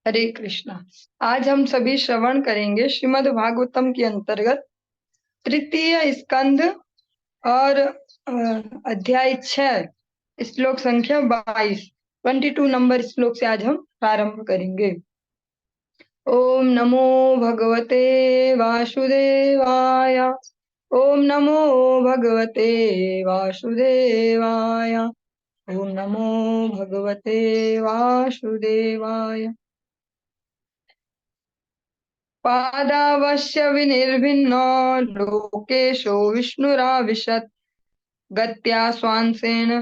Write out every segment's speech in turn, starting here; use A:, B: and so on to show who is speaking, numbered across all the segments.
A: हरे कृष्णा। आज हम सभी श्रवण करेंगे श्रीमद् भागवतम के अंतर्गत तृतीय स्कंद और अध्याय 6 श्लोक संख्या 22 नंबर श्लोक से आज हम प्रारंभ करेंगे। ओम नमो भगवते वासुदेवाय। ओम नमो भगवते वासुदेवाय। ओम नमो भगवते वासुदेवाय। पादावश्य विनिर्भिन्नो लोकेशो विष्णुराविशत् गत्या स्वांसेन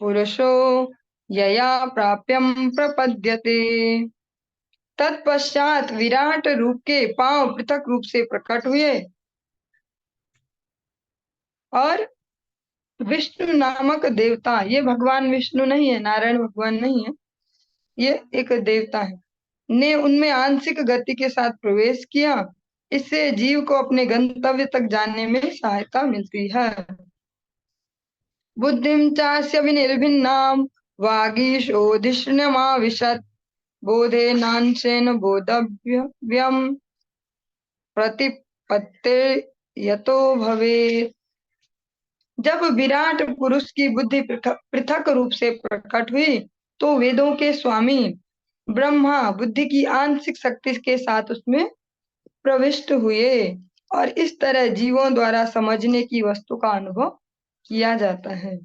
A: पुरुषो यया प्राप्यम प्रपद्यते। तत्पश्चात विराट रूप के पांव पृथक रूप से प्रकट हुए और विष्णु नामक देवता, ये भगवान विष्णु नहीं है, नारायण भगवान नहीं है, ये एक देवता है, ने उनमें आंशिक गति के साथ प्रवेश किया। इससे जीव को अपने गंतव्य तक जाने में सहायता मिलती है। बुद्धिं चास्य विनिर्भिन्नां वागीशोधिष्ण्यमाविशत् बोधेनांशेन बोधव्यम् प्रतिपत्तिर्यतो भवेत्। जब विराट पुरुष की बुद्धि पृथक रूप से प्रकट हुई तो वेदों के स्वामी ब्रह्मा बुद्धि की आंशिक शक्ति के साथ उसमें प्रविष्ट हुए और इस तरह जीवों द्वारा समझने की वस्तु का अनुभव किया जाता है।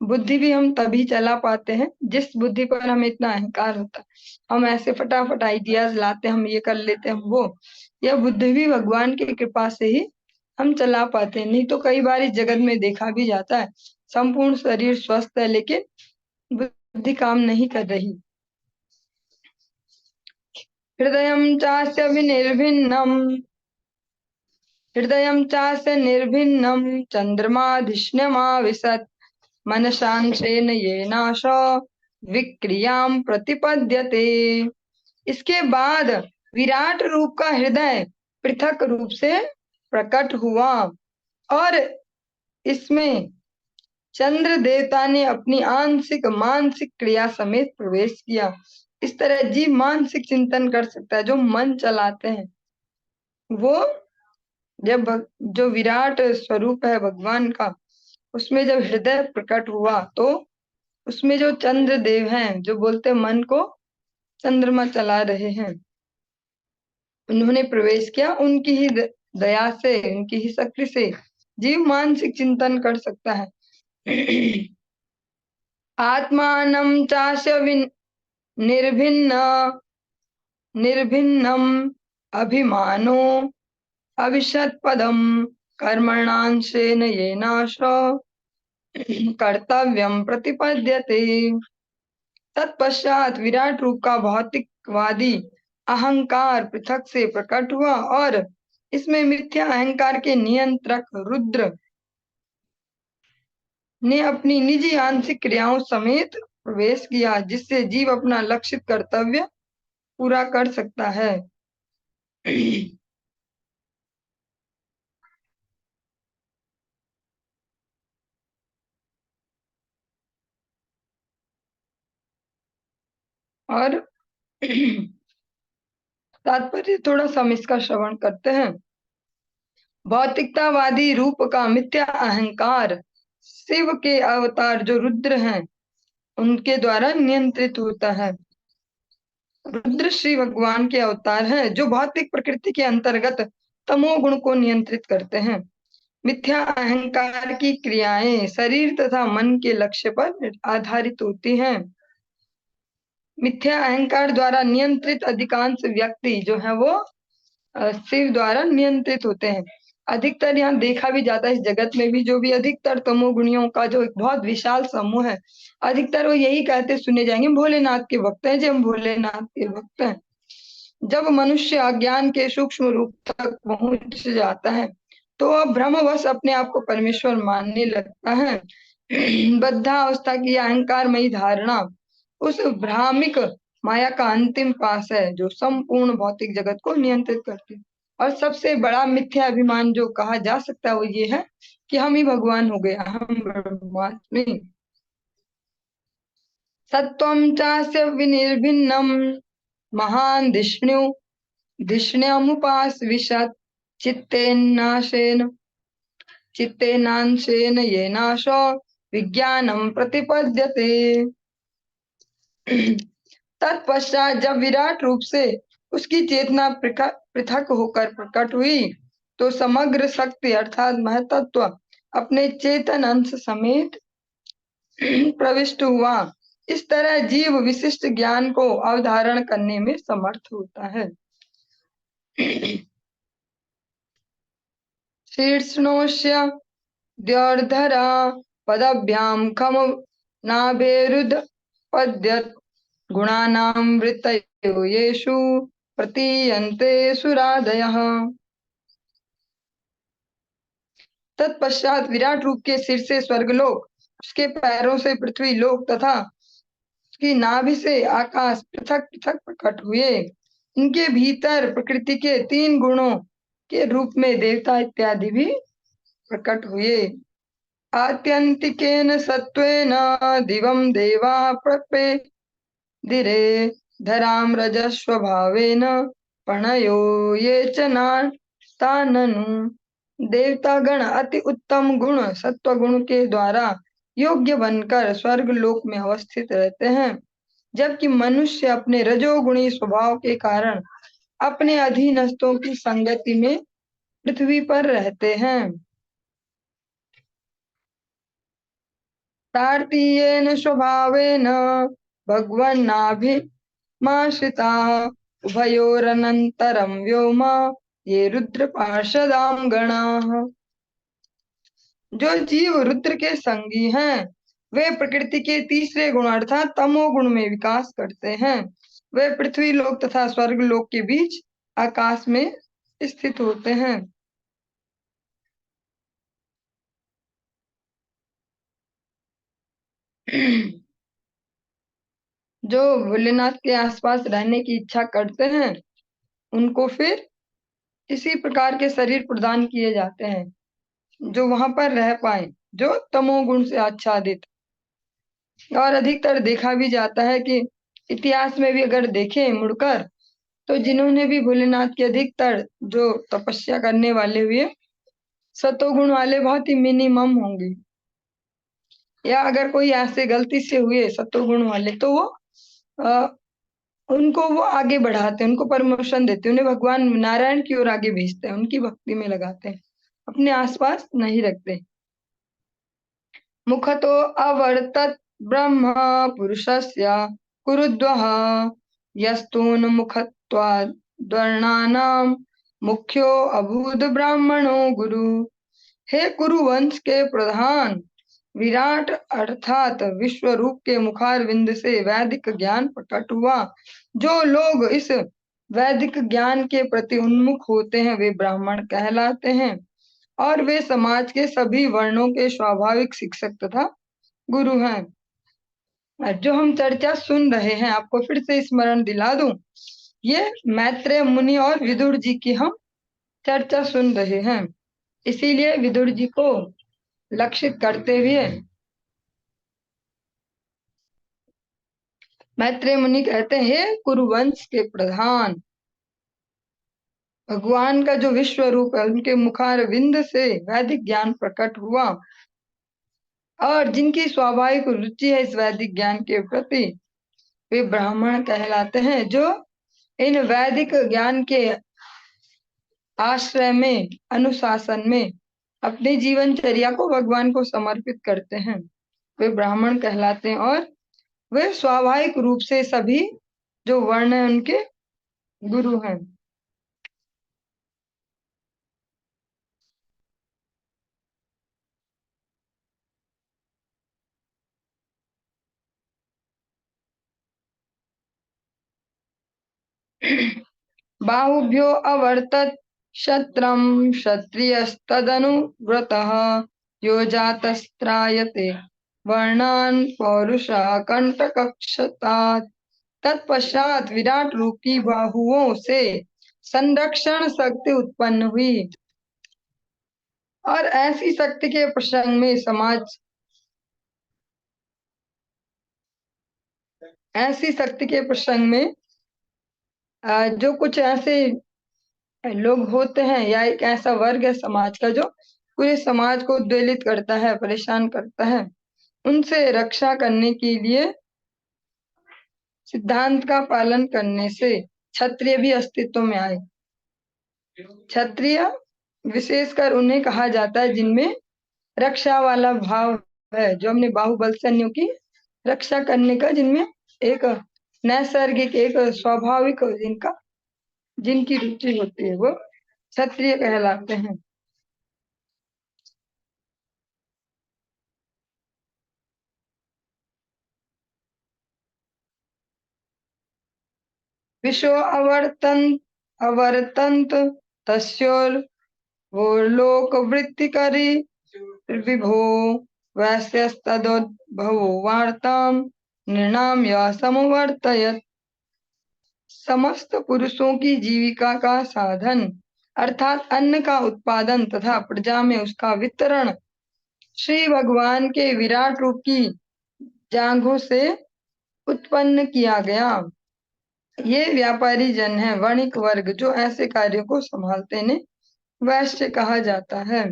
A: बुद्धि भी हम तभी चला पाते हैं जिस बुद्धि पर हमें इतना अहंकार होता है, हम ऐसे फटाफट आइडियाज लाते हैं, हम ये कर लेते हैं, हम वो, यह बुद्धि भी भगवान की कृपा से ही हम चला पाते हैं। नहीं तो कई बार इस जगत में देखा भी जाता है संपूर्ण शरीर स्वस्थ है लेकिन बुद्धि काम नहीं कर रही। हृदयं चास्य विनिर्भिन्नम हृदयं चास्य निर्भिन्नम चंद्रमाधिष्ण्यमाविशत् मनसांशेन येनाश विक्रियां प्रतिपद्यते। इसके बाद विराट रूप का हृदय पृथक रूप से प्रकट हुआ और इसमें चंद्र देवता ने अपनी आंशिक मानसिक क्रिया समेत प्रवेश किया। इस तरह जीव मानसिक चिंतन कर सकता है। जो मन चलाते हैं वो जब जो विराट स्वरूप है भगवान का, उसमें जब हृदय प्रकट हुआ तो उसमें जो चंद्र देव हैं, जो बोलते मन को चंद्रमा चला रहे हैं, उन्होंने प्रवेश किया। उनकी ही दया से, उनकी ही शक्ति से जीव मानसिक चिंतन कर सकता है। आत्मानं चास्य निर्भिन्नम अभिमानो अविशत् पदम कर्मणांशेन येनाश कर्तव्यम प्रतिपद्यते। तत्पश्चात विराट रूप का भौतिकवादी अहंकार पृथक से प्रकट हुआ और इसमें मिथ्या अहंकार के नियंत्रक रुद्र ने अपनी निजी आंशिक क्रियाओं समेत प्रवेश किया, जिससे जीव अपना लक्षित कर्तव्य पूरा कर सकता है। और तात्पर्य थोड़ा सा हम इसका श्रवण करते हैं। भौतिकतावादी रूप का मिथ्या अहंकार शिव के अवतार जो रुद्र हैं उनके द्वारा नियंत्रित होता है। रुद्र श्री भगवान के अवतार हैं जो भौतिक प्रकृति के अंतर्गत तमोगुण को नियंत्रित करते हैं। मिथ्या अहंकार की क्रियाएं शरीर तथा मन के लक्ष्य पर आधारित होती हैं। मिथ्या अहंकार द्वारा नियंत्रित अधिकांश व्यक्ति जो है वो शिव द्वारा नियंत्रित होते हैं। अधिकतर यहाँ देखा भी जाता है इस जगत में भी, जो भी अधिकतर तमोगुणियों का जो एक बहुत विशाल समूह है, अधिकतर वो यही कहते सुने जाएंगे भोलेनाथ के भक्त हैं, जब हम भोलेनाथ के भक्त हैं। जब मनुष्य अज्ञान के सूक्ष्म रूप तक पहुंच जाता है तो वह भ्रमवश अपने आप को परमेश्वर मानने लगता है। बद्धावस्था की अहंकारमयी धारणा उस भ्रामिक माया का अंतिम पास है जो संपूर्ण भौतिक जगत को नियंत्रित करती है। और सबसे बड़ा मिथ्या अभिमान जो कहा जा सकता है वो ये है कि हम ही भगवान हो गए, हम ब्रह्मास्मि। सत्वं चास्य विनिर्भिन्नं महान् धिष्ण्यमुपास्विशत् चित्तेनांशेन येनाशो विज्ञानं प्रतिपद्यते। तत्पश्चात जब विराट रूप से उसकी चेतना पृथक होकर प्रकट हुई तो समग्र शक्ति अर्थात महतत्व अपने चेतन अंश समेत प्रविष्ट हुआ। इस तरह जीव विशिष्ट ज्ञान को अवधारण करने में समर्थ होता है। शीर्ष्णोस्य द्योर्धरा पदभ्याम खम नाभेरुद पद्यत गुणानां वृत्तयो येषु प्रतीयन्ते सुरादयः। तत्पश्चात विराट रूप के सिर से स्वर्गलोक, उसके पैरों से पृथ्वी लोक तथा उसकी नाभि से आकाश पृथक पृथक प्रकट हुए। इनके भीतर प्रकृति के 3 गुणों के रूप में देवता इत्यादि भी प्रकट हुए। आत्यंतिकेन सत्वेन दिवं देवा प्रपेदिरे धराम रजस्वभावेन प्रणयो ये च नाताननु। देवतागण अति उत्तम गुण सत्व गुण के द्वारा योग्य बनकर स्वर्ग लोक में अवस्थित रहते हैं, जबकि मनुष्य अपने रजोगुणी स्वभाव के कारण अपने अधीनस्थों की संगति में पृथ्वी पर रहते हैं। तार्तीयेन स्वभावेन भगवन्नाभिमाश्रिताः उभयोरनन्तरं व्योम ये रुद्र पार्षदां गणाः। जो जीव रुद्र के संगी हैं वे प्रकृति के तीसरे गुण अर्थात तमोगुण में विकास करते हैं। वे पृथ्वी लोक तथा स्वर्ग लोक के बीच आकाश में स्थित होते हैं। जो भोलेनाथ के आसपास रहने की इच्छा करते हैं उनको फिर इसी प्रकार के शरीर प्रदान किए जाते हैं जो वहां पर रह पाए, जो तमोगुण से आच्छादित। और अधिकतर देखा भी जाता है कि इतिहास में भी अगर देखें मुड़कर तो जिन्होंने भी भोलेनाथ के अधिकतर जो तपस्या करने वाले हुए सतोगुण वाले बहुत ही मिनिमम होंगे, या अगर कोई ऐसे गलती से हुए सतोगुण वाले तो वो उनको वो आगे बढ़ाते हैं, उनको प्रमोशन देते हैं, उन्हें भगवान नारायण की ओर आगे भेजते हैं, उनकी भक्ति में लगाते हैं, अपने आसपास नहीं रखते। मुखतो अवर्तत ब्रह्म पुरुषस्य कुरुद्वः यस्तून्मुखत्वाद्वर्णानां मुख्यो अभूत ब्राह्मणो गुरु। हे कुरुवंश के प्रधान, विराट अर्थात विश्व रूप के मुखारविंद से वैदिक ज्ञान प्रकट हुआ। जो लोग इस वैदिक ज्ञान के प्रति उन्मुख होते हैं वे ब्राह्मण कहलाते हैं और वे समाज के सभी वर्णों के स्वाभाविक शिक्षक तथा गुरु हैं। जो हम चर्चा सुन रहे हैं आपको फिर से स्मरण दिला दूं, ये मैत्रेय मुनि और विदुर जी की हम चर्चा सुन रहे हैं, इसीलिए विदुर जी को लक्षित करते हुए मैत्रेय मुनि कहते हैं, हे कुरुवंश के प्रधान, भगवान का जो विश्व रूप है उनके मुखारविंद से वैदिक ज्ञान प्रकट हुआ और जिनकी स्वाभाविक रुचि है इस वैदिक ज्ञान के प्रति वे ब्राह्मण कहलाते हैं। जो इन वैदिक ज्ञान के आश्रय में अनुशासन में अपनी जीवनचर्या को भगवान को समर्पित करते हैं वे ब्राह्मण कहलाते हैं और वे स्वाभाविक रूप से सभी जो वर्ण है उनके गुरु हैं। बाहुभ्यो अवर्तत शत्रम क्षत्रियस्तदनुव्रतः यो जातस्त्रायते वर्णान पौरुषा कंटकक्षतात्। तत्पश्चात विराट रूप की बाहुओं से संरक्षण शक्ति उत्पन्न हुई और ऐसी शक्ति के प्रसंग में समाज ऐसी शक्ति के प्रसंग में जो कुछ ऐसे लोग होते हैं या एक ऐसा वर्ग है समाज का जो पूरे समाज को उद्वेलित करता है, परेशान करता है, उनसे रक्षा करने के लिए सिद्धांत का पालन करने से क्षत्रिय भी अस्तित्व में आए। क्षत्रिय विशेषकर उन्हें कहा जाता है जिनमें रक्षा वाला भाव है, जो हमने बाहुबल से अन्यों की रक्षा करने का, जिनमें एक नैसर्गिक, एक स्वाभाविक जिनका जिनकी रुचि होती है, वो क्षत्रिय कहलाते हैं। विश्व अवर्तंत तस्योर वो लोक वृत्तिकरी विभो वैश्यस्तदोद्भवो वार्ताम नृणाम या समवर्तयत्। समस्त पुरुषों की जीविका का साधन अर्थात अन्न का उत्पादन तथा प्रजा में उसका वितरण श्री भगवान के विराट रूप की जांघों से उत्पन्न किया गया। ये व्यापारी जन है, वणिक वर्ग, जो ऐसे कार्यों को संभालते ने वैश्य कहा जाता है।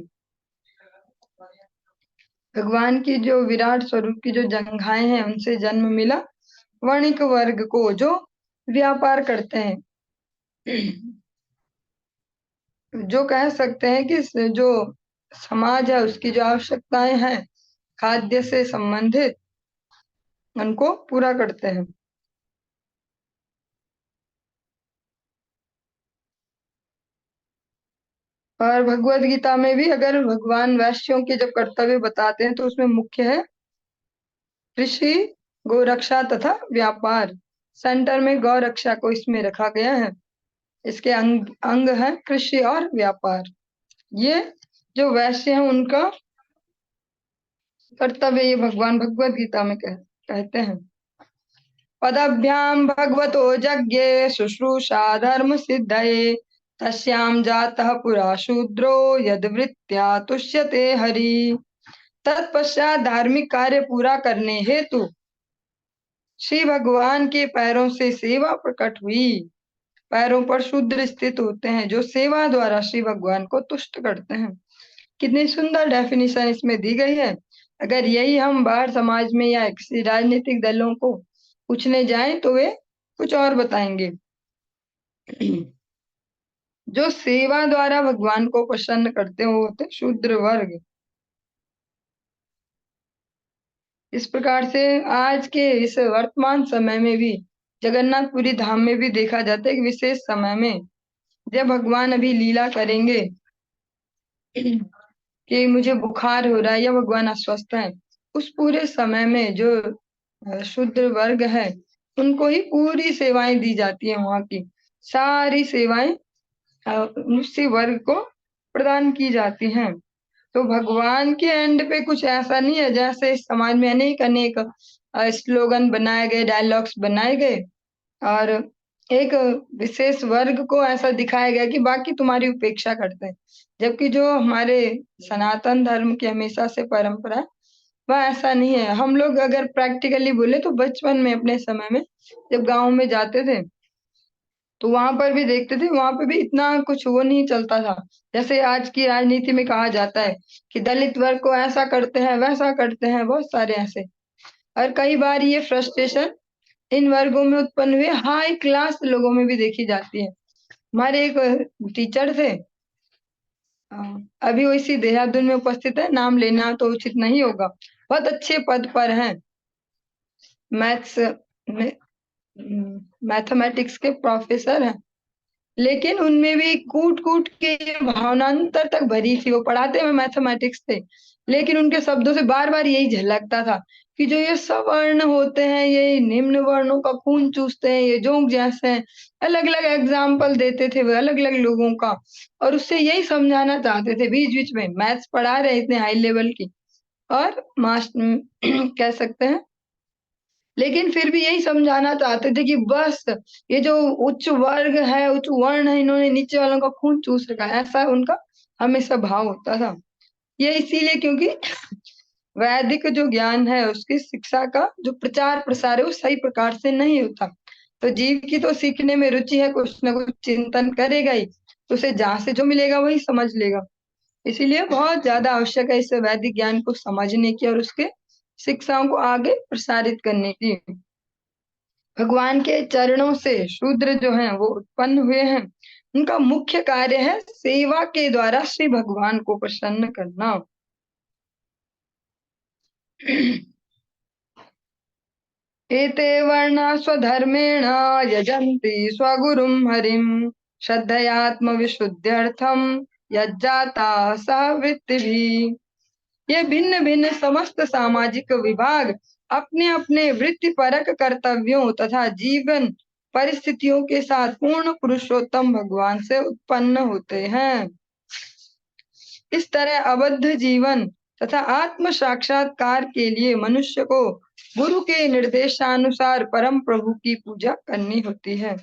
A: भगवान की जो विराट स्वरूप की जो जंघाएं हैं, उनसे जन्म मिला वणिक वर्ग को, जो व्यापार करते हैं। जो कह सकते हैं कि जो समाज है उसकी जो आवश्यकताएं हैं खाद्य से संबंधित, उनको पूरा करते हैं। और भगवत गीता में भी अगर भगवान वैश्यों के जब कर्तव्य बताते हैं तो उसमें मुख्य है कृषि, गोरक्षा तथा व्यापार। सेंटर में गौ रक्षा को इसमें रखा गया है। इसके अंग है कृषि और व्यापार। ये जो वैश्य हैं उनका कर्तव्य ये भगवान भगवत गीता में कहते हैं। पदभ्याम भगवतो यज्ञे शुश्रूषा धर्म सिद्धये तस्याम जातः पुरा शूद्रो यद्वृत्त्या तुष्यते हरि। तत्पश्चात धार्मिक कार्य पूरा करने हेतु श्री भगवान के पैरों से सेवा प्रकट हुई। पैरों पर शूद्र स्थित होते हैं जो सेवा द्वारा श्री भगवान को तुष्ट करते हैं। कितनी सुंदर डेफिनेशन इसमें दी गई है। अगर यही हम बाहर समाज में या किसी राजनीतिक दलों को पूछने जाएं तो वे कुछ और बताएंगे। जो सेवा द्वारा भगवान को प्रसन्न करते हो होते शूद्र वर्ग। इस प्रकार से आज के इस वर्तमान समय में भी जगन्नाथपुरी धाम में भी देखा जाता है कि विशेष समय में जब भगवान अभी लीला करेंगे कि मुझे बुखार हो रहा है या भगवान अस्वस्थ है, उस पूरे समय में जो शूद्र वर्ग है उनको ही पूरी सेवाएं दी जाती है। वहां की सारी सेवाएं उसी वर्ग को प्रदान की जाती हैं। तो भगवान के एंड पे कुछ ऐसा नहीं है जैसे इस समाज में अनेक अनेक स्लोगन बनाए गए, डायलॉग्स बनाए गए और एक विशेष वर्ग को ऐसा दिखाया गया कि बाकी तुम्हारी उपेक्षा करते हैं। जबकि जो हमारे सनातन धर्म की हमेशा से परंपरा है वह ऐसा नहीं है। हम लोग अगर प्रैक्टिकली बोले तो बचपन में अपने समय में जब गांव में जाते थे तो वहां पर भी देखते थे, वहां पे भी इतना कुछ वो नहीं चलता था जैसे आज की राजनीति में कहा जाता है कि दलित वर्ग को ऐसा करते हैं वैसा करते हैं, बहुत सारे ऐसे। और कई बार ये फ्रस्ट्रेशन इन वर्गों में उत्पन्न हुए हाई क्लास लोगों में भी देखी जाती है। हमारे एक टीचर थे, अ, अभी वो इसी देहरादून में उपस्थित है, नाम लेना तो उचित नहीं होगा, बहुत अच्छे पद पर हैं, मैथ्स में मैथमेटिक्स के प्रोफेसर हैं। लेकिन उनमें भी कूट कूट के भावनांतर तक भरी थी। वो पढ़ाते हुए मैथमेटिक्स थे लेकिन उनके शब्दों से बार बार यही झलकता था कि जो ये सवर्ण होते हैं ये निम्न वर्णों का खून चूसते हैं, ये जोंक जैसे हैं। अलग अलग एग्जाम्पल देते थे वो अलग अलग लोगों का और उससे यही समझाना चाहते थे। बीच बीच में मैथ्स पढ़ा रहे इतने हाई लेवल की और मास्टर कह सकते हैं, लेकिन फिर भी यही समझाना चाहते थे कि बस ये जो उच्च वर्ग है, उच्च वर्ण है, इन्होंने नीचे वालों का खून चूस रखा है, ऐसा उनका हमेशा भाव होता था। ये इसीलिए क्योंकि वैदिक जो ज्ञान है उसकी शिक्षा का जो प्रचार प्रसार है वो सही प्रकार से नहीं होता। तो जीव की तो सीखने में रुचि है, कुछ ना कुछ चिंतन करेगा ही, तो उसे जहाँ से जो मिलेगा वही समझ लेगा। इसीलिए बहुत ज्यादा आवश्यक है इस वैदिक ज्ञान को समझने की और उसके शिक्षाओं को आगे प्रसारित करने की। भगवान के चरणों से शूद्र जो हैं वो उत्पन्न हुए हैं। उनका मुख्य कार्य है सेवा के द्वारा श्री भगवान को प्रसन्न करना। एते वर्णा स्वधर्मेण यजन्ति स्वगुरुं हरिं श्रद्धयात्म विशुद्ध्यर्थम यज्जाता सह वृत्तिभिः। ये भिन्न भिन्न समस्त सामाजिक विभाग अपने अपने वृत्तिपरक कर्तव्यों तथा जीवन परिस्थितियों के साथ पूर्ण पुरुषोत्तम भगवान से उत्पन्न होते हैं। इस तरह अबद्ध जीवन तथा आत्म साक्षात्कार के लिए मनुष्य को गुरु के निर्देशानुसार परम प्रभु की पूजा करनी होती है।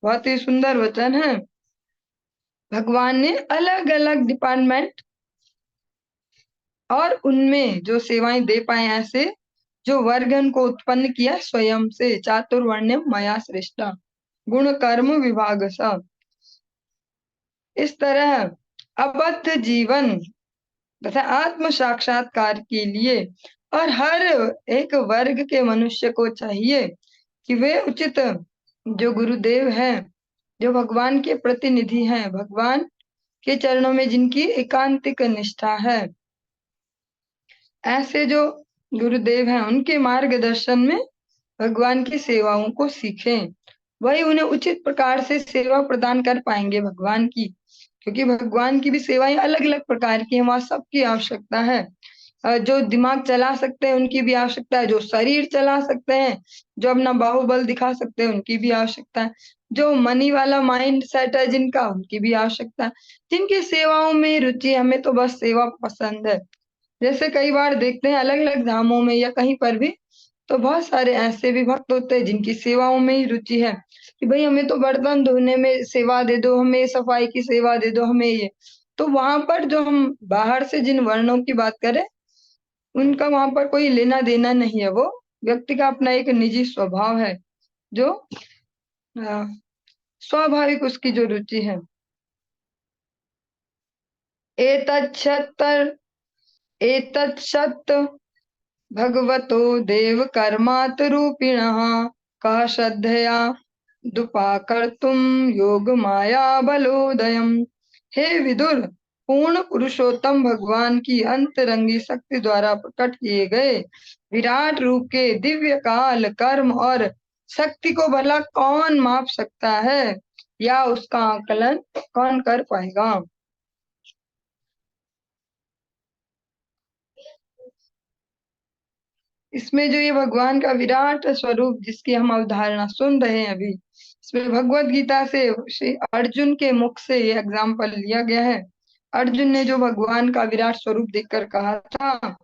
A: बहुत ही सुंदर वचन है। भगवान ने अलग अलग डिपार्टमेंट और उनमें जो सेवाएं दे पाए ऐसे जो वर्गन को उत्पन्न किया स्वयं से। चातुर्वर्ण्यम मया श्रेष्ठा गुण कर्म विभाग सा। इस तरह अबद्ध जीवन तथा आत्म साक्षात्कार के लिए और हर एक वर्ग के मनुष्य को चाहिए कि वे उचित जो गुरुदेव हैं, जो भगवान के प्रतिनिधि हैं, भगवान के चरणों में जिनकी एकांतिक निष्ठा है, ऐसे जो गुरुदेव हैं उनके मार्गदर्शन में भगवान की सेवाओं को सीखें। वही उन्हें उचित प्रकार से सेवा प्रदान कर पाएंगे भगवान की, क्योंकि भगवान की भी सेवाएं अलग अलग प्रकार की हैं, वहाँ सबकी आवश्यकता है। जो दिमाग चला सकते हैं उनकी भी आवश्यकता है, जो शरीर चला सकते हैं, जो अपना बाहुबल दिखा सकते हैं उनकी भी आवश्यकता है, जो मनी वाला माइंड सेट है जिनका उनकी भी आवश्यकता है। जिनकी सेवाओं में रुचि, हमें तो बस सेवा पसंद है। जैसे कई बार देखते हैं अलग अलग धामों में या कहीं पर भी, तो बहुत सारे ऐसे भी भक्त होते हैं जिनकी सेवाओं में ही रुचि है कि भाई हमें तो बर्तन धोने में सेवा दे दो, हमें सफाई की सेवा दे दो, हमें ये। तो वहां पर जो हम बाहर से जिन वर्णों की बात करें उनका वहां पर कोई लेना देना नहीं है। वो व्यक्ति का अपना एक निजी स्वभाव है जो स्वाभाविक उसकी जो रुचि है। एतच्छत भगवतो देव कर्मात रूपिणः कः श्रद्धया दुपाकर्तुम योग माया बलोदयम। हे विदुर, पूर्ण पुरुषोत्तम भगवान की अंतरंगी शक्ति द्वारा प्रकट किए गए विराट रूप के दिव्य काल कर्म और शक्ति को भला कौन माप सकता है या उसका आकलन कौन कर पाएगा। इसमें जो ये भगवान का विराट स्वरूप जिसकी हम अवधारणा सुन रहे हैं अभी, इसमें भगवत गीता से श्री अर्जुन के मुख से ये एग्जाम्पल लिया गया है। अर्जुन ने जो भगवान का विराट स्वरूप देखकर कहा था,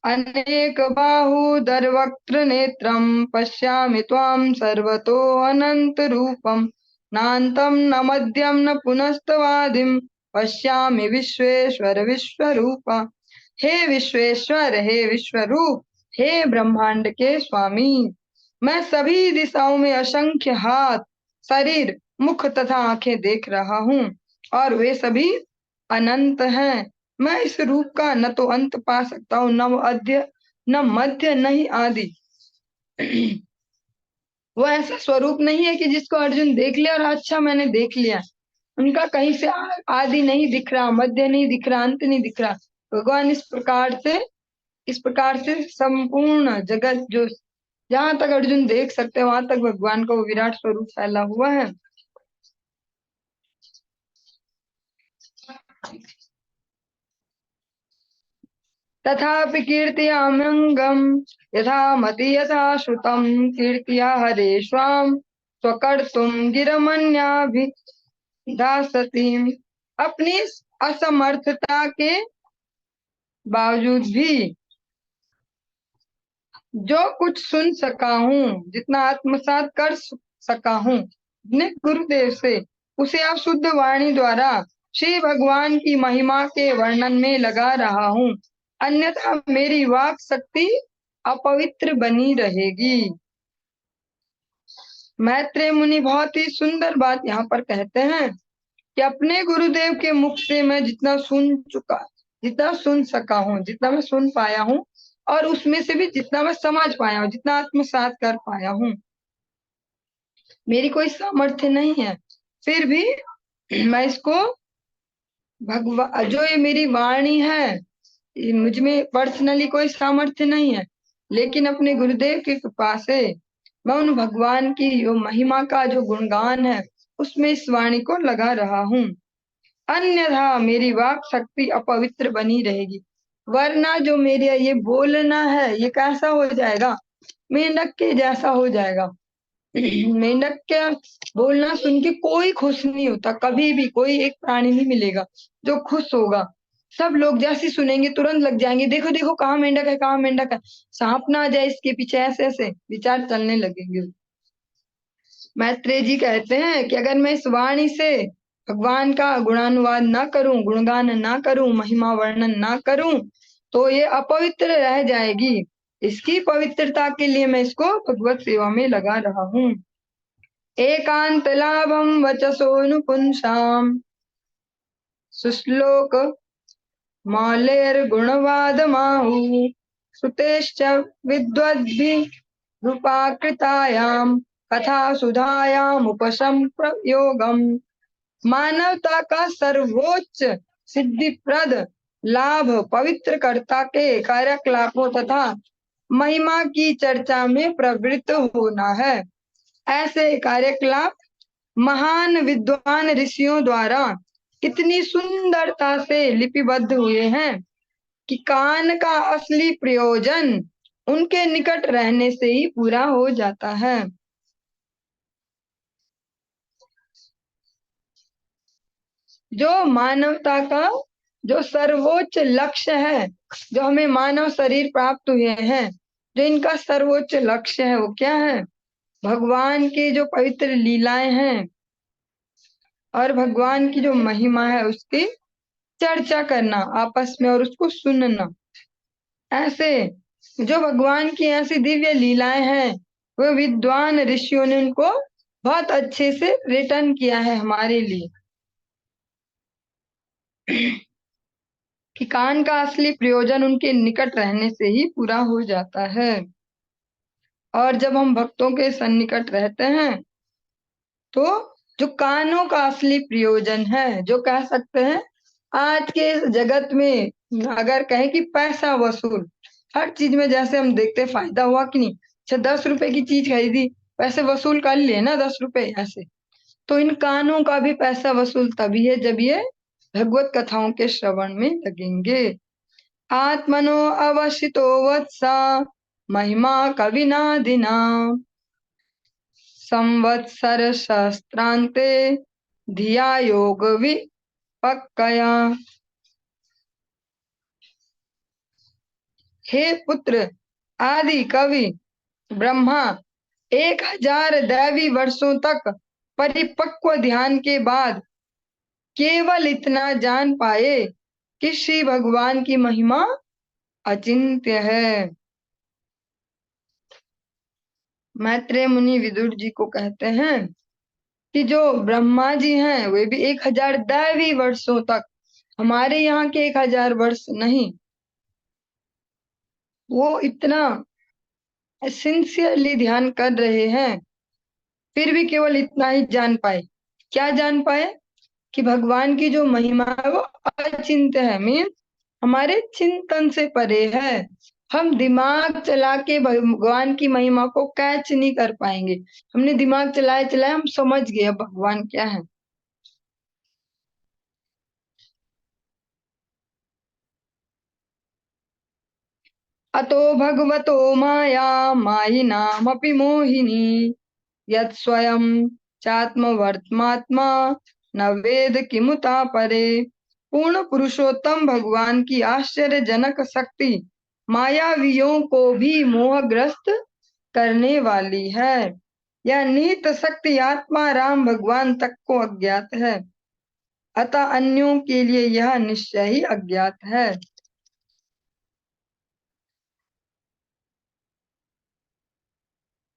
A: अनेक बाहूदर वक्त्र नेत्रम पश्यामि त्वाम सर्वतो अनंत रूपम नान्तं न मध्यम न पुनस्तवादिम पश्यामि विश्वेश्वर विश्वरूपा। हे विश्वेश्वर, हे विश्वरूप, हे ब्रह्मांड के स्वामी, मैं सभी दिशाओं में असंख्य हाथ, शरीर, मुख तथा आंखें देख रहा हूँ और वे सभी अनंत हैं। मैं इस रूप का न तो अंत पा सकता हूँ, न अध्य न मध्य नहीं आदि। वो ऐसा स्वरूप नहीं है कि जिसको अर्जुन देख ले और अच्छा मैंने देख लिया। उनका कहीं से आदि नहीं दिख रहा, मध्य नहीं दिख रहा, अंत नहीं दिख रहा। भगवान इस प्रकार से संपूर्ण जगत जो जहां तक अर्जुन देख सकते हैं वहां तक भगवान का वो विराट स्वरूप फैला हुआ है। तथापि कीर्त्याम्यंगम यथा मति यथा श्रुतम कीर्तिया हरे स्वाम स्वकर्तुम गिरमन्याभिधासति। अपनी असमर्थता के बावजूद भी जो कुछ सुन सका हूँ, जितना आत्मसात कर सका हूँ अपने गुरुदेव से, उसे आप शुद्ध वाणी द्वारा श्री भगवान की महिमा के वर्णन में लगा रहा हूँ। अन्यथा मेरी वाक शक्ति अपवित्र बनी रहेगी। मैत्रेय मुनि बहुत ही सुंदर बात यहाँ पर कहते हैं कि अपने गुरुदेव के मुख से मैं जितना सुन सका हूँ, जितना मैं सुन पाया हूँ, और उसमें से भी जितना मैं समझ पाया हूँ, जितना आत्मसात कर पाया हूँ, मेरी कोई सामर्थ्य नहीं है। फिर भी मैं इसको भगवान, जो ये मेरी वाणी है, मुझ में पर्सनली कोई सामर्थ्य नहीं है, लेकिन अपने गुरुदेव की कृपा से मैं उन भगवान की जो महिमा का जो गुणगान है उसमें इस वाणी को लगा रहा हूँ। अन्यथा मेरी वाक शक्ति अपवित्र बनी रहेगी, वरना जो मेरे ये बोलना है ये कैसा हो जाएगा, मेंढक के जैसा हो जाएगा। मेंढक का बोलना सुन के कोई खुश नहीं होता, कभी भी कोई एक प्राणी नहीं मिलेगा जो खुश होगा। सब लोग जैसे सुनेंगे तुरंत लग जाएंगे, देखो देखो कहाँ मेंढक है, कहाँ मेंढक है, सांप ना आ जाए इसके पीछे, ऐसे ऐसे विचार चलने लगेंगे। मैत्रेय जी कहते हैं कि अगर मैं इस वाणी से भगवान का गुणानुवाद ना करूं, गुणगान ना करूं, महिमा वर्णन ना करूं, तो ये अपवित्र रह जाएगी। इसकी पवित्रता के लिए मैं इसको भगवत सेवा में लगा रहा हूँ। एकांत लाभम वचसोनुपुंसाम सुश्लोक मौलेर्गुणवादमाहु श्रुतेश्च विद्वद्भिः रूपाकृतायाम कथा सुधायाम उपसंप्रयोगम। मानवता का सर्वोच्च सिद्धिप्रद लाभ पवित्र कर्ता के कार्यकलापों तथा महिमा की चर्चा में प्रवृत्त होना है। ऐसे कार्यकलाप महान विद्वान ऋषियों द्वारा इतनी सुंदरता से लिपिबद्ध हुए हैं कि कान का असली प्रयोजन उनके निकट रहने से ही पूरा हो जाता है। जो मानवता का जो सर्वोच्च लक्ष्य है, जो हमें मानव शरीर प्राप्त हुए हैं, जो इनका सर्वोच्च लक्ष्य है वो क्या है? भगवान की जो पवित्र लीलाएं हैं और भगवान की जो महिमा है उसकी चर्चा करना आपस में और उसको सुनना। ऐसे जो भगवान की ऐसी दिव्य लीलाएं हैं वो विद्वान ऋषियों ने उनको बहुत अच्छे से रिटर्न किया है हमारे लिए कि कान का असली प्रयोजन उनके निकट रहने से ही पूरा हो जाता है। और जब हम भक्तों के सन्निकट रहते हैं तो जो कानों का असली प्रयोजन है, जो कह सकते हैं आज के इस जगत में अगर कहें कि पैसा वसूल, हर चीज में जैसे हम देखते फायदा हुआ कि नहीं, अच्छा 10 रुपए की चीज खरीदी, पैसे वसूल कर लिए ना 10 रुपए, ऐसे तो इन कानों का भी पैसा वसूल तभी है जब ये भगवत कथाओं के श्रवण में लगेंगे। आत्मनो अवसितो वत्सा महिमा कविनादिना संवत्सर सहस्त्रांते धिया योग विपक्कया। हे पुत्र, आदि कवि ब्रह्मा 1000 दैवी वर्षों तक परिपक्व ध्यान के बाद केवल इतना जान पाए कि श्री भगवान की महिमा अचिंत्य है। मैत्रेय मुनि विदुर जी को कहते हैं कि जो ब्रह्मा जी हैं वे भी 1000 दैवी वर्षों तक, हमारे यहाँ के 1000 वर्ष नहीं, वो इतना सिंसियरली ध्यान कर रहे हैं, फिर भी केवल इतना ही जान पाए। क्या जान पाए? कि भगवान की जो महिमा है वो अचिंत्य है, मीन्स हमारे चिंतन से परे है। हम दिमाग चला के भगवान की महिमा को कैच नहीं कर पाएंगे। हमने दिमाग चलाए चलाए हम समझ गए अब भगवान क्या है। अतो भगवतो माया मायिनामपि मोहिनी यत् स्वयं चात्मवर्त्मात्मा न वेद किमुता परे। पूर्ण पुरुषोत्तम भगवान की आश्चर्यजनक शक्ति मायावियों को भी मोहग्रस्त करने वाली है। यह निहित शक्ति आत्मा राम भगवान तक को अज्ञात है, अतः अन्यों के लिए यह निश्चय ही अज्ञात है।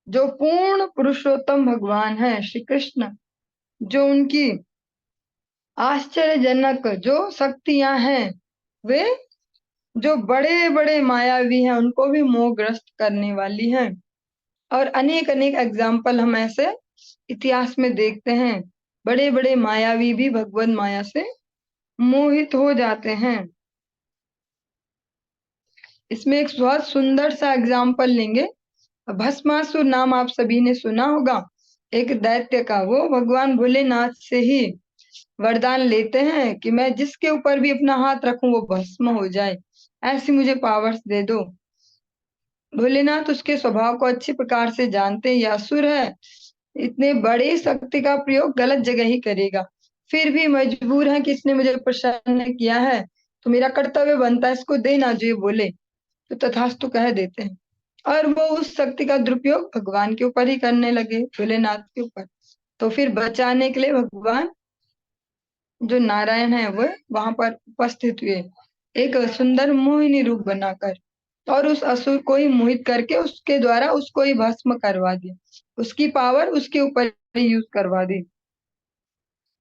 A: जो पूर्ण पुरुषोत्तम भगवान है श्री कृष्ण, जो उनकी आश्चर्यजनक जो शक्तियां हैं, वे जो बड़े बड़े मायावी हैं उनको भी मोहग्रस्त करने वाली हैं। और अनेक अनेक एग्जाम्पल हम ऐसे इतिहास में देखते हैं, बड़े बड़े मायावी भी भगवत माया से मोहित हो जाते हैं। इसमें एक बहुत सुंदर सा एग्जाम्पल लेंगे। भस्मासुर नाम आप सभी ने सुना होगा, एक दैत्य का। वो भगवान भोलेनाथ से ही वरदान लेते हैं कि मैं जिसके ऊपर भी अपना हाथ रखूं वो भस्म हो जाए, ऐसी मुझे पावर्स दे दो। भोलेनाथ उसके स्वभाव को अच्छी प्रकार से जानते हैं, ये असुर है, इतने बड़ी शक्ति का प्रयोग गलत जगह ही करेगा, फिर भी मजबूर है कि इसने मुझे प्रसन्न किया है तो मेरा कर्तव्य बनता है इसको देना जो ये बोले, तो तथास्तु कह देते हैं। और वो उस शक्ति का दुरुपयोग भगवान के ऊपर ही करने लगे, भोलेनाथ के ऊपर। तो फिर बचाने के लिए भगवान जो नारायण है वो वहां पर उपस्थित हुए, एक सुंदर मोहिनी रूप बनाकर, और उस असुर को ही मोहित करके उसके द्वारा उसको ही भस्म करवा दिया, उसकी पावर उसके ऊपर ही यूज करवा दी।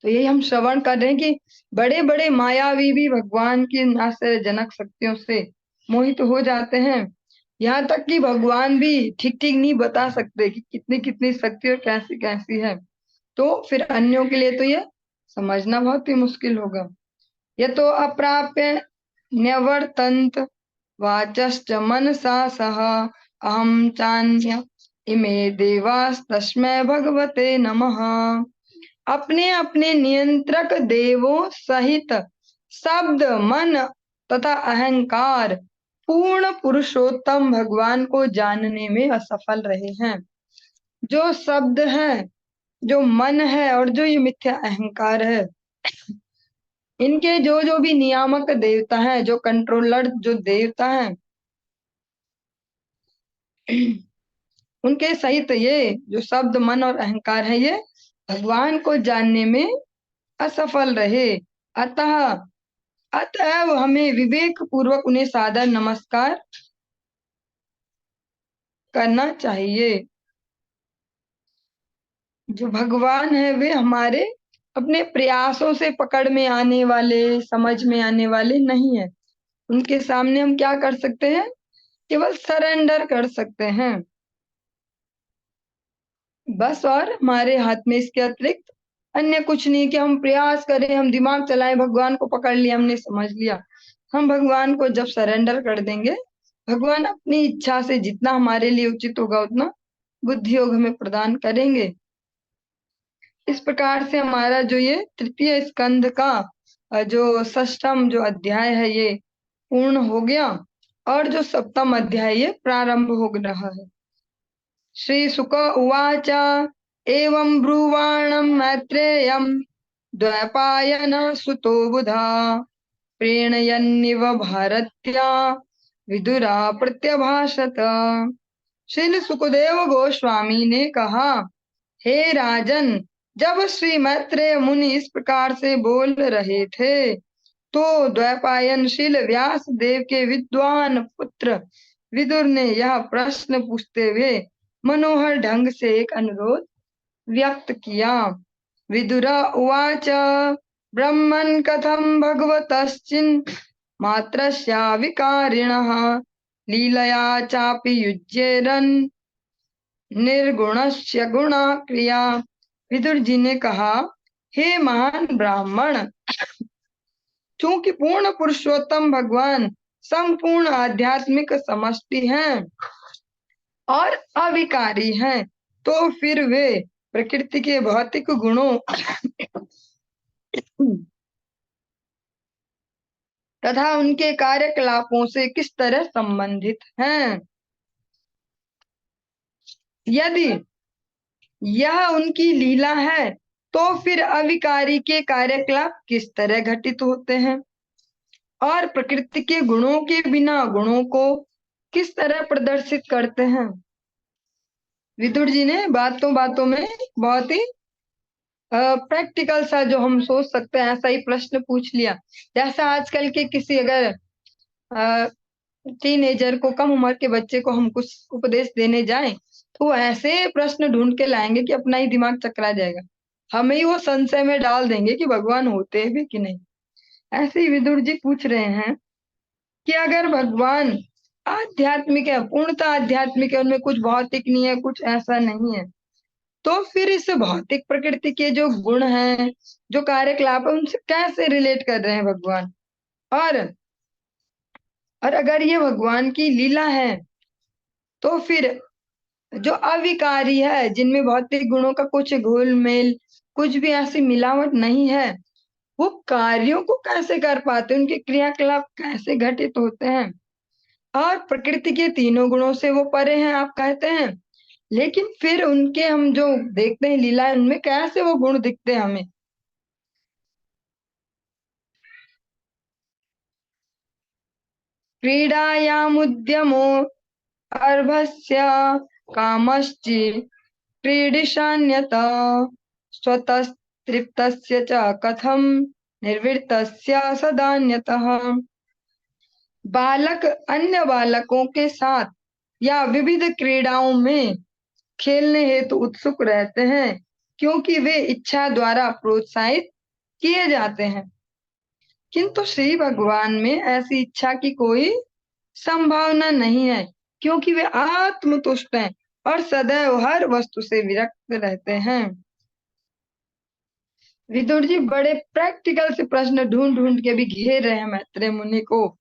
A: तो यही हम श्रवण कर रहे हैं कि बड़े बड़े मायावी भी भगवान की आश्चर्यजनक शक्तियों से मोहित हो जाते हैं। यहाँ तक कि भगवान भी ठीक ठीक नहीं बता सकते कि कितनी कितनी शक्ति और कैसी कैसी है, तो फिर अन्यों के लिए तो ये समझना बहुत ही मुश्किल होगा। ये तो अप्राप्य न्यवर्तन्त वाचश्च मनसा सह अहम चान्य इमे देवास्तस्मै भगवते नमः। अपने अपने नियंत्रक देवों सहित शब्द, मन तथा अहंकार पूर्ण पुरुषोत्तम भगवान को जानने में असफल रहे हैं। जो शब्द है, जो मन है और जो ये मिथ्या अहंकार है, इनके जो जो भी नियामक देवता हैं, जो कंट्रोलर जो देवता हैं, उनके सहित ये जो शब्द, मन और अहंकार है, ये भगवान को जानने में असफल रहे। अतः अतएव हमें विवेक पूर्वक उन्हें सादर नमस्कार करना चाहिए। जो भगवान है वे हमारे अपने प्रयासों से पकड़ में आने वाले, समझ में आने वाले नहीं है। उनके सामने हम क्या कर सकते हैं? केवल सरेंडर कर सकते हैं, बस। और हमारे हाथ में इसके अतिरिक्त अन्य कुछ नहीं कि हम प्रयास करें, हम दिमाग चलाएं, भगवान को पकड़ लिया, हमने समझ लिया। हम भगवान को जब सरेंडर कर देंगे, भगवान अपनी इच्छा से जितना हमारे लिए उचित होगा उतना बुद्धि योग हमें प्रदान करेंगे। इस प्रकार से हमारा जो ये तृतीय स्कंध का जो षष्ठम जो अध्याय है ये पूर्ण हो गया, और जो सप्तम अध्याय ये प्रारंभ हो रहा है। श्री शुक उवाच एवं ब्रुवाणं मैत्रेयं द्वैपायन सुतो बुधा प्रेणयन्निव भारत्या विदुरा प्रत्यभाषत। श्री सुखदेव गोस्वामी ने कहा, हे राजन, जब श्री मैत्रेय मुनि इस प्रकार से बोल रहे थे, तो द्वैपायनशील व्यास देव के विद्वान पुत्र विदुर ने यह प्रश्न पूछते हुए मनोहर ढंग से एक अनुरोध व्यक्त किया। विदुरा उवाच ब्रह्मन् कथं भगवतश्चिन् मात्रस्या विकारिणः लीलया चापि युज्येरन् निर्गुणस्य गुणा क्रिया। विदुर जी ने कहा, हे महान ब्राह्मण, चूंकि पूर्ण पुरुषोत्तम भगवान संपूर्ण आध्यात्मिक समष्टि हैं और अविकारी हैं, तो फिर वे प्रकृति के भौतिक गुणों तथा उनके कार्यकलापों से किस तरह संबंधित हैं? यदि यह उनकी लीला है, तो फिर अविकारी के कार्यकलाप किस तरह घटित होते हैं, और प्रकृति के गुणों के बिना गुणों को किस तरह प्रदर्शित करते हैं? विदुर जी ने बातों बातों में बहुत ही प्रैक्टिकल सा, जो हम सोच सकते हैं ऐसा ही प्रश्न पूछ लिया। जैसा आजकल के किसी अगर टीनेजर को, कम उम्र के बच्चे को हम कुछ उपदेश देने जाएं, तो वो ऐसे प्रश्न ढूंढ के लाएंगे कि अपना ही दिमाग चकरा जाएगा। हमें ही वो संशय में डाल देंगे कि भगवान होते भी कि नहीं। ऐसे ही विदुर जी पूछ रहे हैं कि अगर भगवान आध्यात्मिक है, पूर्णतः आध्यात्मिक है, उनमें कुछ भौतिक नहीं है, कुछ ऐसा नहीं है, तो फिर इस भौतिक प्रकृति के जो गुण हैं, जो कार्यकलाप है, उनसे कैसे रिलेट कर रहे हैं भगवान। और और अगर ये भगवान की लीला है, तो फिर जो अविकारी है, जिनमें भौतिक गुणों का कुछ घोल मेल, कुछ भी ऐसी मिलावट नहीं है, वो कार्यों को कैसे कर पाते हैं, उनके क्रियाकलाप कैसे घटित होते हैं। और प्रकृति के तीनों गुणों से वो परे हैं आप कहते हैं, लेकिन फिर उनके हम जो देखते हैं लीला, उनमें कैसे वो गुण दिखते हैं हमें। क्रीडायामुद्यमो अर्भस्य कामश्चि क्रीडिशान्यत स्वतस्तृप्तस्य च कथम निर्वृत्तस्य सदान्यतः। बालक अन्य बालकों के साथ या विविध क्रीड़ाओं में खेलने हेतु उत्सुक रहते हैं, क्योंकि वे इच्छा द्वारा प्रोत्साहित किए जाते हैं। किंतु श्री भगवान में ऐसी इच्छा की कोई संभावना नहीं है, क्योंकि वे आत्मतुष्ट हैं और सदैव हर वस्तु से विरक्त रहते हैं। विदुर जी बड़े प्रैक्टिकल से प्रश्न ढूंढ ढूंढ के भी घेर रहे हैं मैत्रेय मुनि को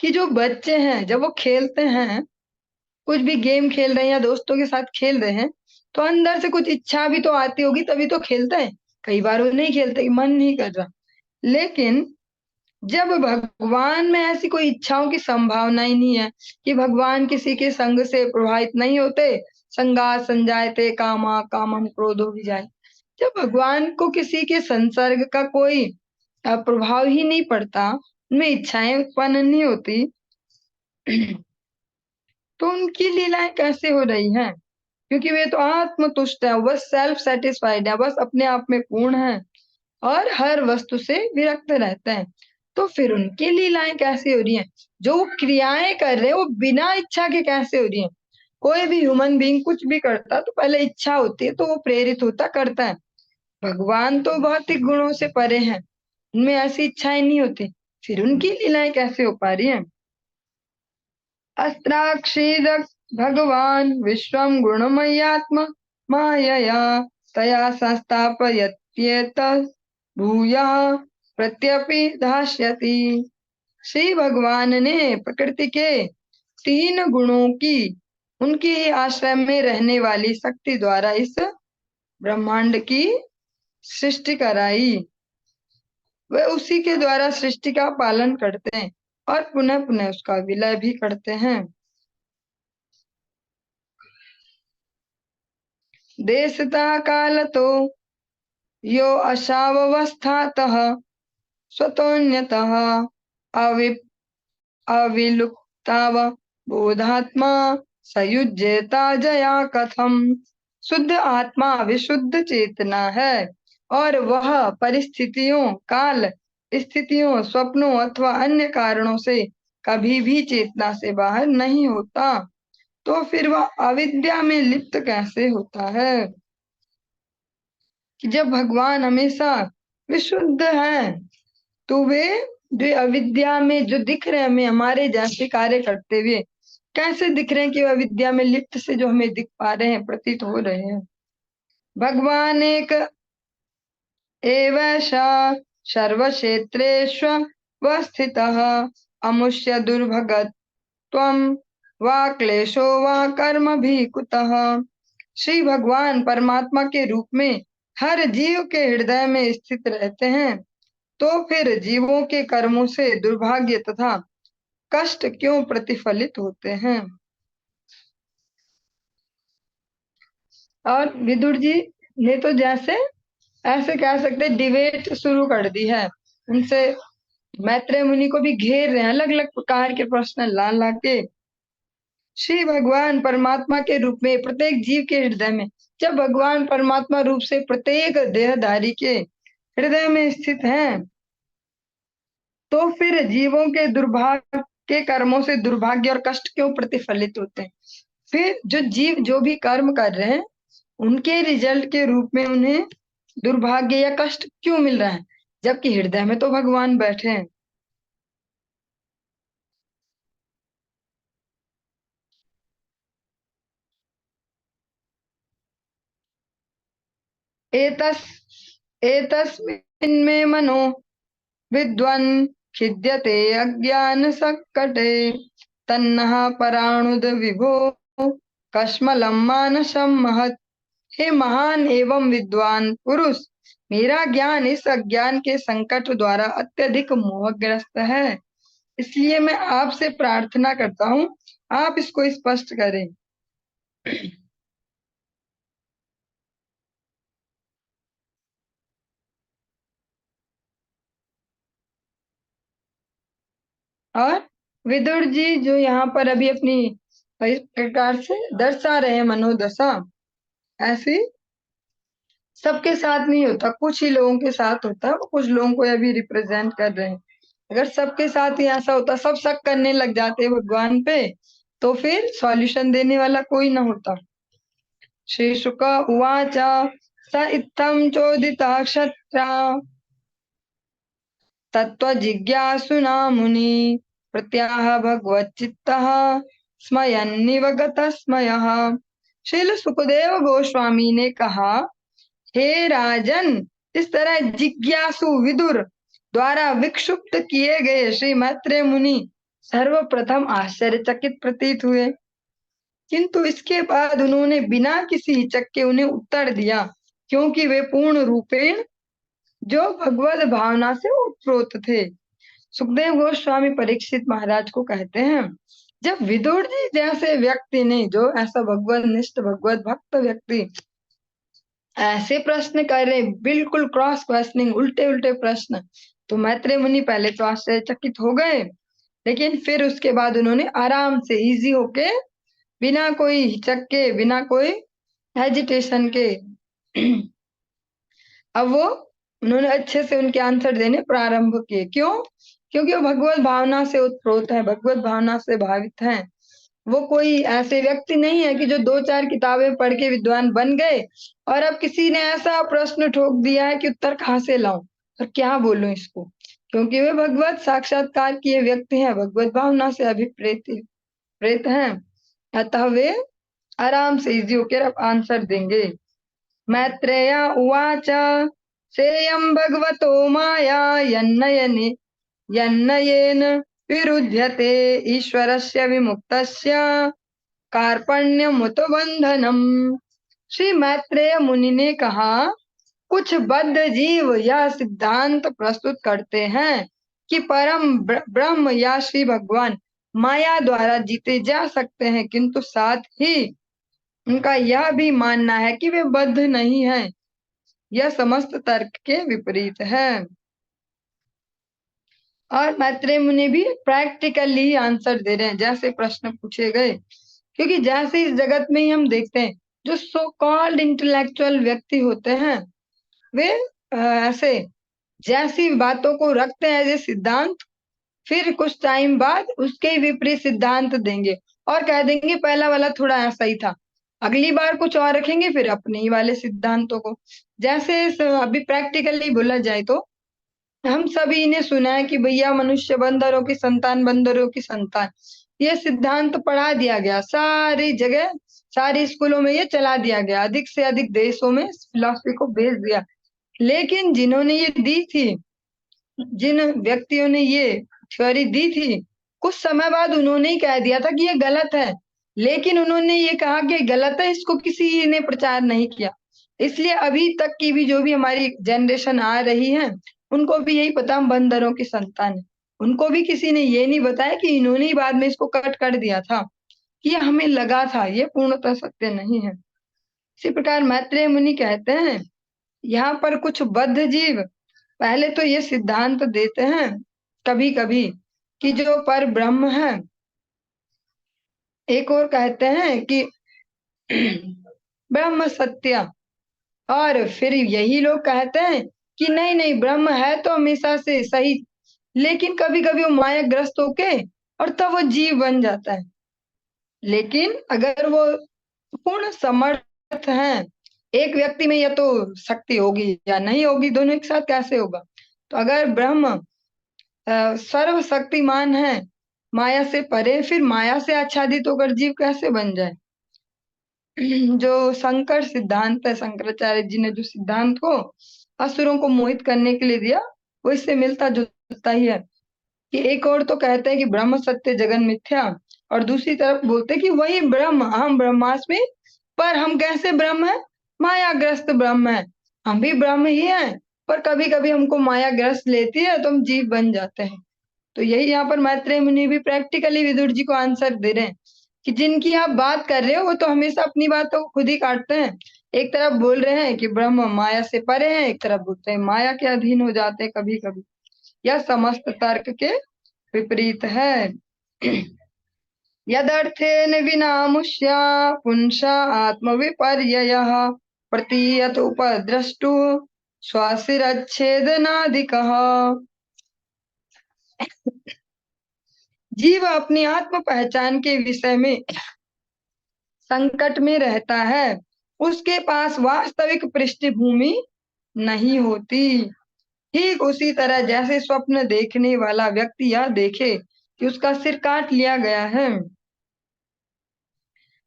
A: कि जो बच्चे हैं जब वो खेलते हैं, कुछ भी गेम खेल रहे हैं या दोस्तों के साथ खेल रहे हैं, तो अंदर से कुछ इच्छा भी तो आती होगी, तभी तो खेलते हैं। कई बार वो नहीं खेलते, मन नहीं कर रहा। लेकिन जब भगवान में ऐसी कोई इच्छाओं की संभावना ही नहीं है, कि भगवान किसी के संग से प्रभावित नहीं होते, संगा संजायते कामा कामम क्रोधो भी जाए, जब भगवान को किसी के संसर्ग का कोई प्रभाव ही नहीं पड़ता, उनमें इच्छाएं उत्पन्न नहीं होती, तो उनकी लीलाएं कैसे हो रही हैं। क्योंकि वे तो आत्मतुष्ट है, बस सेल्फ सेटिस्फाइड है, बस अपने आप में पूर्ण है और हर वस्तु से विरक्त रहते हैं। तो फिर उनकी लीलाएं कैसे हो रही हैं, जो वो क्रियाएं कर रहे हैं वो बिना इच्छा के कैसे हो रही हैं। कोई भी ह्यूमन बीइंग कुछ भी करता तो पहले इच्छा होती है, तो वो प्रेरित होता करता है। भगवान तो भौतिक गुणों से परे हैं, उनमें ऐसी इच्छाएं नहीं होती, फिर उनकी लीलाएं कैसे हो पा रही हैं। अस्त्राक्षीद भगवान विश्वम गुणमयात्म मायया तया संस्थापयत्येत भूयः प्रत्यपि धास्यति। श्री भगवान ने प्रकृति के तीन गुणों की उनके आश्रय में रहने वाली शक्ति द्वारा इस ब्रह्मांड की सृष्टि कराई। वे उसी के द्वारा सृष्टि का पालन करते हैं और पुनः पुनः उसका विलय भी करते हैं। देशतः कालतो यो अशावस्थातः स्वतोन्यतः अवि अविलुप्ताव बोधात्मा सयुज्यता जया कथम। शुद्ध आत्मा विशुद्ध चेतना है और वह परिस्थितियों, काल, स्थितियों, स्वप्नों अथवा अन्य कारणों से कभी भी चेतना से बाहर नहीं होता, तो फिर वह अविद्या में लिप्त कैसे होता है। कि जब भगवान हमेशा विशुद्ध है, तो वे जो अविद्या में जो दिख रहे हैं हमें, हमारे जैसे कार्य करते हुए कैसे दिख रहे हैं, कि वह अविद्या में लिप्त से जो हमें दिख पा रहे हैं, प्रतीत हो रहे हैं। भगवान एक एव सर्वक्षेत्रेष्वस्थितः अमुष्य दुर्भगत्वं वा क्लेशो वा कर्म भी कुतः। श्री भगवान परमात्मा के रूप में हर जीव के हृदय में स्थित रहते हैं, तो फिर जीवों के कर्मों से दुर्भाग्य तथा कष्ट क्यों प्रतिफलित होते हैं। और विदुर जी ने तो जैसे ऐसे कह सकते डिबेट शुरू कर दी है उनसे। मैत्रेय मुनि को भी घेर रहे हैं अलग अलग प्रकार के प्रश्न ला ला के। श्री भगवान परमात्मा के रूप में प्रत्येक जीव के हृदय में, जब भगवान परमात्मा रूप से प्रत्येक देहधारी के हृदय में स्थित हैं, तो फिर जीवों के दुर्भाग्य के कर्मों से दुर्भाग्य और कष्ट क्यों प्रतिफलित होते हैं। फिर जो जीव जो भी कर्म कर रहे हैं उनके रिजल्ट के रूप में उन्हें दुर्भाग्य या कष्ट क्यों मिल रहा है, जबकि हृदय में तो भगवान बैठे हैं। एतस् एतस्मिन् मे मनो विद्वान् खिद्यते अज्ञान सक्कटे तन्नः पराणुद विभो कश्मलं मानसं महत्। हे महान एवं विद्वान पुरुष, मेरा ज्ञान इस अज्ञान के संकट द्वारा अत्यधिक मोहग्रस्त है, इसलिए मैं आपसे प्रार्थना करता हूँ आप इसको स्पष्ट करें। और विदुर जी जो यहाँ पर अभी अपनी इस प्रकार से दर्शा रहे हैं मनोदशा, ऐसी सबके साथ नहीं होता, कुछ ही लोगों के साथ होता है, वो कुछ लोगों को अभी रिप्रेजेंट कर रहे हैं। अगर सबके साथ ही ऐसा होता, सब शक करने लग जाते भगवान पे, तो फिर सॉल्यूशन देने वाला कोई ना होता। श्री शुक उवाच स इत्थं चोदिता क्षत्रा तत्त्वजिज्ञासुना मुनि प्रत्याह भगवच्चित्तः स्मयन्निव गतस्मयः। श्रील सुखदेव गोस्वामी ने कहा, हे राजन, इस तरह जिज्ञासु विदुर द्वारा विक्षुब्ध किए गए श्री मैत्रेय मुनि सर्वप्रथम आश्चर्यचकित प्रतीत हुए, किंतु इसके बाद उन्होंने बिना किसी हिचक के उन्हें उत्तर दिया, क्योंकि वे पूर्ण रूपेण जो भगवत भावना से उत्प्रोत थे। सुखदेव गोस्वामी परीक्षित महाराज को कहते हैं, जब विदुर जी जैसे व्यक्ति ने, जो ऐसा भगवत निष्ठ भगवत भक्त व्यक्ति ऐसे प्रश्न कर रहे, बिल्कुल क्रॉस क्वेश्चनिंग, उल्टे उल्टे प्रश्न, तो मैत्रेय मुनि पहले तो आश्चर्यचकित हो गए, लेकिन फिर उसके बाद उन्होंने आराम से इजी होके, बिना कोई हिचक के, बिना कोई हेजिटेशन के अब वो उन्होंने अच्छे से उनके आंसर देने प्रारंभ किए। क्यों? क्योंकि वो भगवत भावना से उत्प्रोत है, भगवत भावना से भावित हैं। वो कोई ऐसे व्यक्ति नहीं है कि जो दो चार किताबें पढ़ के विद्वान बन गए और अब किसी ने ऐसा प्रश्न ठोक दिया है कि उत्तर कहाँ से लाऊं और क्या बोलूं इसको, क्योंकि वे भगवत साक्षात्कार किए व्यक्ति हैं, भगवत भावना से अभिप्रेत प्रेत हैं, अतः वे आराम से इजी होकर अब आंसर देंगे। मैत्रेय उवाच सेयं भगवतो माया यन्नयने यन्नयेन विरुध्यते ईश्वरस्य विमुक्तस्य कार्पण्यमुत बंधनम। श्री मैत्रेय मुनि ने कहा, कुछ बद्ध जीव यह सिद्धांत प्रस्तुत करते हैं कि परम ब्रह्म या श्री भगवान माया द्वारा जीते जा सकते हैं, किंतु साथ ही उनका यह भी मानना है कि वे बद्ध नहीं हैं। यह समस्त तर्क के विपरीत है। और मैत्रेय मुनि भी प्रैक्टिकली आंसर दे रहे हैं, जैसे प्रश्न पूछे गए, क्योंकि जैसे इस जगत में ही हम देखते हैं जो सो कॉल्ड इंटेलेक्चुअल व्यक्ति होते हैं, वे ऐसे जैसी बातों को रखते हैं एज सिद्धांत, फिर कुछ टाइम बाद उसके विपरीत सिद्धांत देंगे और कह देंगे पहला वाला थोड़ा ऐसा ही था, अगली बार कुछ और रखेंगे फिर अपने ही वाले सिद्धांतों को। जैसे अभी प्रैक्टिकली बोला जाए तो हम सभी ने सुना है कि भैया मनुष्य बंदरों की संतान, बंदरों की संतान, ये सिद्धांत पढ़ा दिया गया सारी जगह, सारी स्कूलों में ये चला दिया गया, अधिक से अधिक देशों में फिलॉसफी को भेज दिया। लेकिन जिन्होंने ये दी थी, जिन व्यक्तियों ने ये थ्योरी दी थी, कुछ समय बाद उन्होंने ही कह दिया था कि ये गलत है, लेकिन उन्होंने ये कहा कि गलत है, इसको किसी ने प्रचार नहीं किया। इसलिए अभी तक की भी जो भी हमारी जनरेशन आ रही है, उनको भी यही पता हम बंदरों की संतान है। उनको भी किसी ने ये नहीं बताया कि इन्होंने ही बाद में इसको कट कर दिया था, कि ये हमें लगा था, ये पूर्णतः सत्य नहीं है। इसी प्रकार मैत्रेय मुनि कहते हैं, यहाँ पर कुछ बद्ध जीव पहले तो ये सिद्धांत देते हैं कभी कभी कि जो पर ब्रह्म है, एक और कहते हैं कि ब्रह्म सत्य, और फिर यही लोग कहते हैं कि नहीं नहीं ब्रह्म है तो हमेशा से सही, लेकिन कभी कभी वो माया ग्रस्त होके और तब वो जीव बन जाता है। लेकिन अगर वो पूर्ण समर्थ हैं, एक व्यक्ति में या तो शक्ति होगी या नहीं होगी, दोनों एक साथ कैसे होगा? तो अगर ब्रह्म सर्वशक्तिमान है, माया से परे, फिर माया से आच्छादित होकर जीव कैसे बन जाए? जो शंकर सिद्धांत है, शंकराचार्य जी ने जो सिद्धांत को असुरों को मोहित करने के लिए दिया, वो इससे मिलता जुलता ही है। कि एक और तो कहते हैं कि ब्रह्म सत्य जगन मिथ्या, और दूसरी तरफ बोलते हैं कि वही ब्रह्म, हम ब्रह्मास्मि, पर हम कैसे ब्रह्म है? मायाग्रस्त ब्रह्म है। हम भी ब्रह्म ही हैं, पर कभी कभी हमको माया ग्रस्त लेती है तो हम जीव बन जाते हैं। तो यही यहाँ पर मैत्रेय मुनि भी प्रैक्टिकली विदुर जी को आंसर दे रहे हैं कि जिनकी आप बात कर रहे हो वो तो हमेशा अपनी बातों को खुद ही काटते हैं। एक तरफ बोल रहे हैं कि ब्रह्म माया से परे हैं, एक तरफ बोलते हैं माया के अधीन हो जाते हैं कभी कभी। यह समस्त तर्क के विपरीत है। यदर्थेन विना मुष्या पुंसा आत्मविपर्ययः प्रतीयत उपद्रष्टु स्वासिरच्छेदनादिकः। जीव अपनी आत्म पहचान के विषय में संकट में रहता है, उसके पास वास्तविक पृष्ठभूमि नहीं होती। ठीक उसी तरह जैसे स्वप्न देखने वाला व्यक्ति यह देखे कि उसका सिर काट लिया गया है,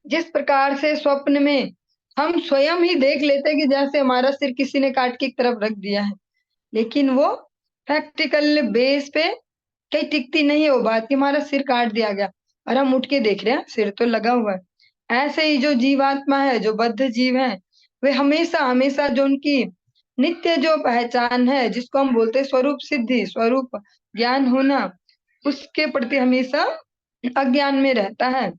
A: जिस प्रकार से स्वप्न में हम स्वयं ही देख लेते हैं कि जैसे हमारा सिर किसी ने काट के एक तरफ रख दिया है, लेकिन वो प्रैक्टिकल बेस पे कहीं टिकती नहीं है वो बात कि हमारा सिर काट दिया गया और हम उठ के देख रहे हैं सिर तो लगा हुआ है। ऐसे ही जो जीवात्मा है, जो बद्ध जीव है, वे हमेशा हमेशा जो उनकी नित्य जो पहचान है, जिसको हम बोलते हैं स्वरूप सिद्धि, स्वरूप ज्ञान होना, उसके प्रति हमेशा अज्ञान में रहता है।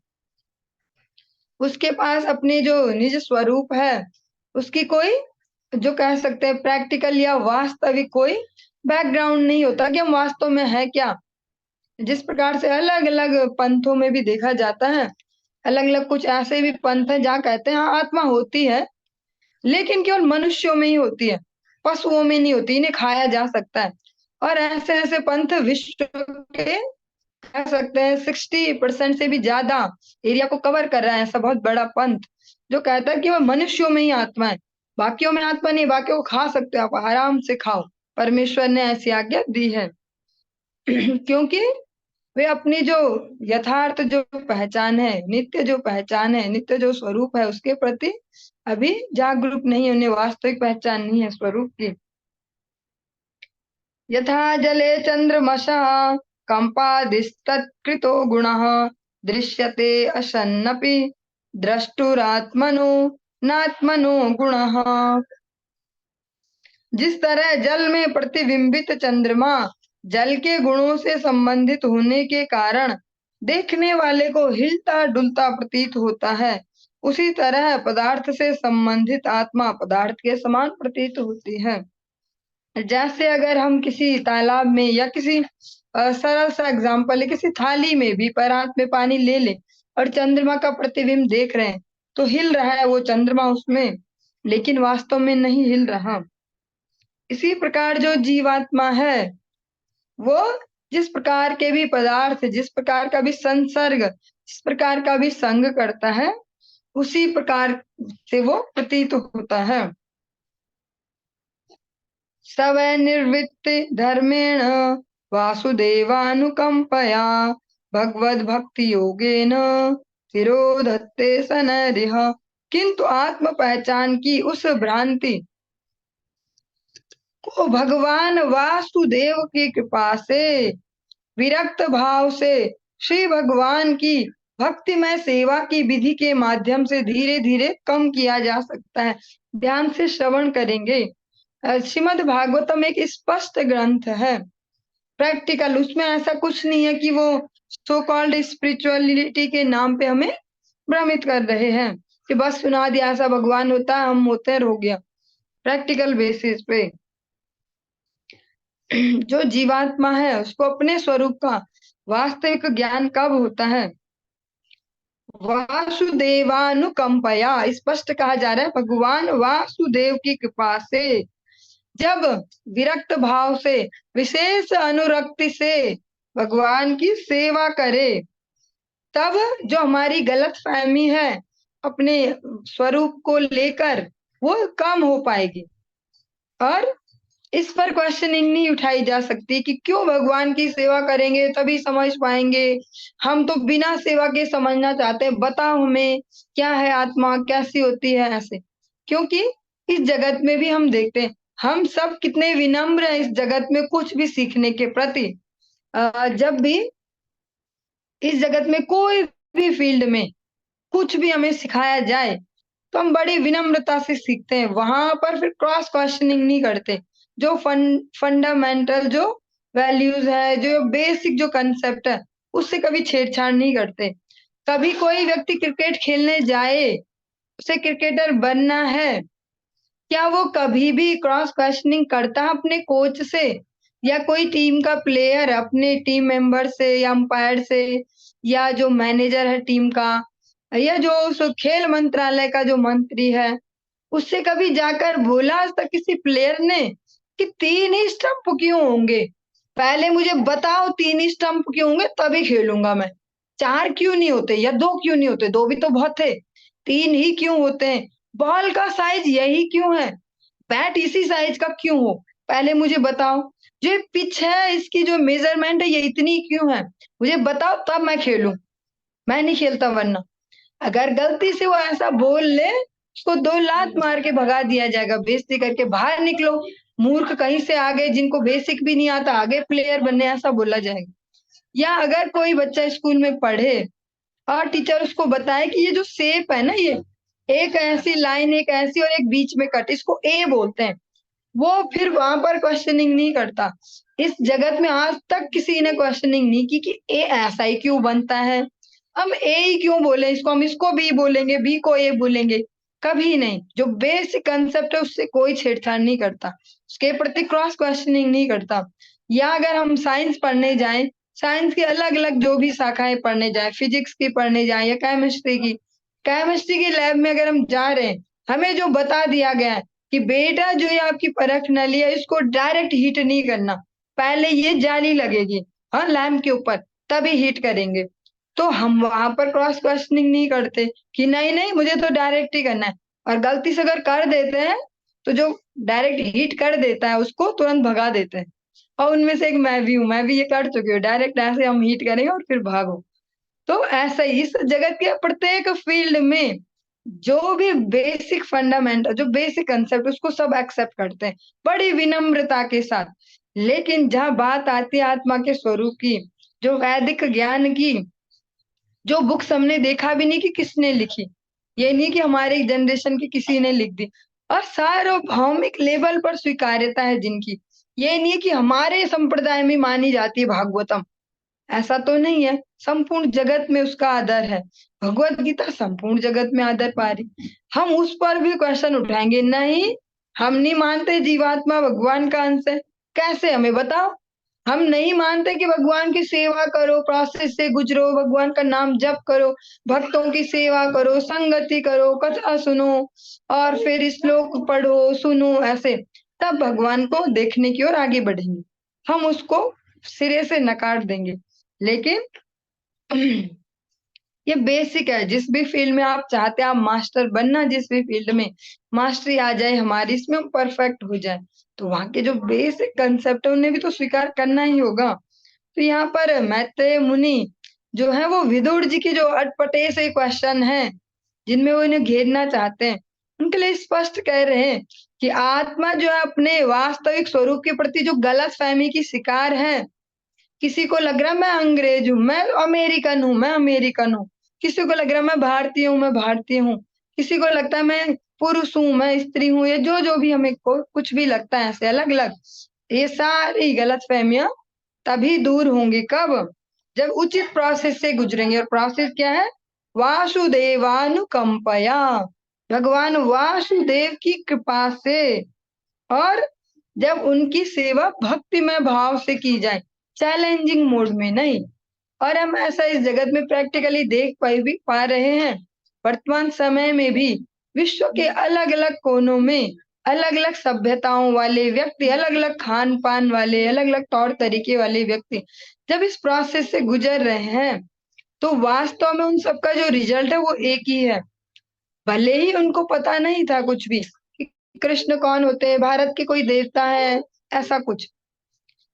A: उसके पास अपने जो निज स्वरूप है, उसकी कोई, जो कह सकते हैं प्रैक्टिकल या वास्तविक कोई बैकग्राउंड नहीं होता कि हम वास्तव में है क्या। जिस प्रकार से अलग अलग पंथों में भी देखा जाता है, अलग अलग कुछ ऐसे भी पंथ है जहाँ कहते हैं हाँ आत्मा होती है, लेकिन केवल मनुष्यों में ही होती है, पशुओं में नहीं होती, इन्हें खाया जा सकता है। और ऐसे ऐसे पंथ विश्व के कह सकते हैं 60% से भी ज्यादा एरिया को कवर कर रहा है, ऐसा बहुत बड़ा पंथ जो कहता है कि वह मनुष्यों में ही आत्मा है, बाकियों में आत्मा नहीं, बाकियों को खा सकते हो आप, आराम से खाओ, परमेश्वर ने ऐसी आज्ञा दी है। क्योंकि वे अपनी जो यथार्थ जो पहचान है, नित्य जो पहचान है, नित्य जो स्वरूप है, उसके प्रति अभी जागरूक नहीं, उन्हें वास्तविक पहचान नहीं है स्वरूप की। यथा जले चंद्रमसः कंपादिस्तत्कृतो गुणः दृश्यते असन्नपि द्रष्टुरात्मनो नात्मनो गुणः। जिस तरह जल में प्रतिबिंबित चंद्रमा जल के गुणों से संबंधित होने के कारण देखने वाले को हिलता डुलता प्रतीत होता है, उसी तरह पदार्थ से संबंधित आत्मा पदार्थ के समान प्रतीत होती है। जैसे अगर हम किसी तालाब में या किसी सरल सा एग्जाम्पल है, किसी थाली में भी परात में पानी ले ले और चंद्रमा का प्रतिबिंब देख रहे हैं, तो हिल रहा है वो चंद्रमा उसमें, लेकिन वास्तव में नहीं हिल रहा। इसी प्रकार जो जीवात्मा है, वो जिस प्रकार के भी पदार्थ, जिस प्रकार का भी संसर्ग, जिस प्रकार का भी संग करता है, उसी प्रकार से वो प्रतीत होता है। सवै निर्वृत्ति धर्मेण वासुदेवानुकंपया भगवद भक्ति योगेन तिरोधत्ते सनरिह। किंतु आत्म पहचान की उस भ्रांति को भगवान वासुदेव की कृपा से विरक्त भाव से श्री भगवान की भक्तिमय सेवा की विधि के माध्यम से धीरे धीरे कम किया जा सकता है। ध्यान से श्रवण करेंगे। श्रीमद् भागवतम एक स्पष्ट ग्रंथ है, प्रैक्टिकल, उसमें ऐसा कुछ नहीं है कि वो सो कॉल्ड स्पिरिचुअलिटी के नाम पे हमें भ्रमित कर रहे हैं कि बस सुना दिया ऐसा भगवान होता है, हम होते हैं, हो गया। प्रैक्टिकल बेसिस पे जो जीवात्मा है उसको अपने स्वरूप का वास्तविक ज्ञान कब होता है? वासुदेवानुकंपया, स्पष्ट कहा जा रहा है भगवान वासुदेव की कृपा से, जब विरक्त भाव से, विशेष अनुरक्ति से भगवान की सेवा करे। तब जो हमारी गलतफहमी है अपने स्वरूप को लेकर, वो कम हो पाएगी। और इस पर क्वेश्चनिंग नहीं उठाई जा सकती कि क्यों भगवान की सेवा करेंगे तभी समझ पाएंगे, हम तो बिना सेवा के समझना चाहते हैं, बताओ हमें क्या है आत्मा, कैसी होती है, ऐसे। क्योंकि इस जगत में भी हम देखते हैं, हम सब कितने विनम्र हैं इस जगत में कुछ भी सीखने के प्रति। जब भी इस जगत में कोई भी फील्ड में कुछ भी हमें सिखाया जाए तो हम बड़ी विनम्रता से सीखते हैं, वहां पर फिर क्रॉस क्वेश्चनिंग नहीं करते। जो फंडामेंटल जो वैल्यूज है, जो बेसिक जो कंसेप्ट है, उससे कभी छेड़छाड़ नहीं करते। कभी कोई व्यक्ति क्रिकेट खेलने जाए, उसे क्रिकेटर बनना है, क्या वो कभी भी क्रॉस क्वेश्चनिंग करता है अपने कोच से, या कोई टीम का प्लेयर अपने टीम मेंबर से या अंपायर से, या जो मैनेजर है टीम का, या जो उस खेल मंत्रालय का जो मंत्री है, उससे कभी जाकर बोला आज तक किसी प्लेयर ने कि 3 ही स्टंप क्यों होंगे? पहले मुझे बताओ 3 ही स्टंप क्यों होंगे तभी खेलूंगा मैं। 4 क्यों नहीं होते या 2 क्यों नहीं होते? 2 भी तो बहुत थे। 3 ही क्यों होते हैं? बॉल का साइज यही क्यों है? बैट इसी साइज का क्यों हो? पहले मुझे बताओ। जो ये पिच है इसकी जो मेजरमेंट है ये इतनी क्यों है? मुझे बताओ तब मैं खेलूं। मैं नहीं खेलता वरना। अगर गलती से वो ऐसा बोल ले, उसको 2 लात मार के भगा दिया जाएगा, बेइज्जती करके बाहर निकलो, मूर्ख कहीं से आ गए जिनको बेसिक भी नहीं आता, आगे प्लेयर बनने, ऐसा बोला जाएगा। या अगर कोई बच्चा स्कूल में पढ़े और टीचर उसको बताए कि ये जो शेप है ना, ये एक ऐसी लाइन, एक ऐसी और एक बीच में कट, इसको ए बोलते हैं, वो फिर वहां पर क्वेश्चनिंग नहीं करता। इस जगत में आज तक किसी ने क्वेश्चनिंग नहीं की कि ए ऐसा ही क्यों बनता है, हम ए ही क्यों बोले इसको, हम इसको बी बोलेंगे, बी को ए बोलेंगे। कभी नहीं। जो बेसिक कंसेप्ट है उससे कोई छेड़छाड़ नहीं करता, उसके प्रति क्रॉस क्वेश्चनिंग नहीं करता। या अगर हम साइंस पढ़ने जाएं, साइंस की अलग अलग जो भी शाखाएं पढ़ने जाएं, फिजिक्स की पढ़ने जाएं या केमिस्ट्री की लैब में अगर हम जा रहे हैं, हमें जो बता दिया गया है कि बेटा जो ये आपकी परख नली है इसको डायरेक्ट हीट नहीं करना, पहले ये जाली लगेगी हाँ लैंप के ऊपर, तभी हीट करेंगे। तो हम वहां पर क्रॉस क्वेश्चनिंग नहीं करते कि नहीं नहीं मुझे तो डायरेक्ट ही करना है। और गलती से अगर कर देते हैं तो जो डायरेक्ट हीट कर देता है उसको तुरंत भगा देते हैं। और उनमें से एक मैं भी हूँ, मैं भी ये कर चुकी हूँ, डायरेक्ट ऐसे हम हीट करेंगे और फिर भागो। तो ऐसा ही इस जगत के प्रत्येक फील्ड में जो भी बेसिक फंडामेंटल, जो बेसिक कंसेप्ट, उसको सब एक्सेप्ट करते हैं बड़ी विनम्रता के साथ। लेकिन जहां बात आती है आत्मा के स्वरूप की, जो वैदिक ज्ञान की, जो बुक्स हमने देखा भी नहीं कि किसने लिखी, ये नहीं कि हमारे जनरेशन की किसी ने लिख दी, और सार्वभौमिक लेवल पर स्वीकार्यता है जिनकी, ये नहीं है कि हमारे संप्रदाय में मानी जाती है भागवतम, ऐसा तो नहीं है। संपूर्ण जगत में उसका आदर है। भगवत गीता संपूर्ण जगत में आदर पा रही। हम उस पर भी क्वेश्चन उठाएंगे, नहीं हम नहीं मानते जीवात्मा भगवान का अंश है। कैसे, हमें बताओ। हम नहीं मानते कि भगवान की सेवा करो, प्रोसेस से गुजरो, भगवान का नाम जप करो, भक्तों की सेवा करो, संगति करो, कथा सुनो, और फिर श्लोक पढ़ो, सुनो, ऐसे तब भगवान को देखने की ओर आगे बढ़ेंगे। हम उसको सिरे से नकार देंगे। लेकिन ये बेसिक है, जिस भी फील्ड में आप चाहते हैं, आप मास्टर बनना, जिस भी फील्ड में मास्टरी आ जाए हमारी, इसमें हम परफेक्ट हो जाए, तो वहां के जो बेसिक कंसेप्ट है उन्हें भी तो स्वीकार करना ही होगा। तो यहाँ पर मैत्रेय मुनि जो है वो विदुर जी की जो अटपटे से क्वेश्चन है जिनमें वो इन्हें घेरना चाहते हैं, उनके लिए स्पष्ट कह रहे हैं कि आत्मा जो है अपने वास्तविक स्वरूप के प्रति जो गलत फहमी की शिकार है। किसी को लग रहा है मैं अंग्रेज हूँ, मैं अमेरिकन हूँ, मैं अमेरिकन हूँ। किसी को लग रहा है मैं भारतीय हूँ, मैं भारतीय हूँ। किसी को लगता है मैं पुरुष हूँ, मैं स्त्री हूँ, ये जो जो भी हमें को कुछ भी लगता है, ऐसे अलग अलग ये सारी गलत फहमियां तभी दूर होंगी कब, जब उचित प्रोसेस से गुजरेंगे। और प्रोसेस क्या है? वासुदेवानुकंपया, भगवान वासुदेव की कृपा से, और जब उनकी सेवा भक्तिमय भाव से की जाए, चैलेंजिंग मोड में नहीं। और हम ऐसा इस जगत में प्रैक्टिकली देख भी पा रहे हैं। वर्तमान समय में भी विश्व के अलग अलग कोनों में अलग अलग सभ्यताओं वाले व्यक्ति, अलग अलग खान पान वाले, अलग अलग तौर तरीके वाले व्यक्ति जब इस प्रोसेस से गुजर रहे हैं, तो वास्तव में उन सबका जो रिजल्ट है वो एक ही है। भले ही उनको पता नहीं था कुछ भी कि कृष्ण कौन होते हैं, भारत के कोई देवता है, ऐसा कुछ,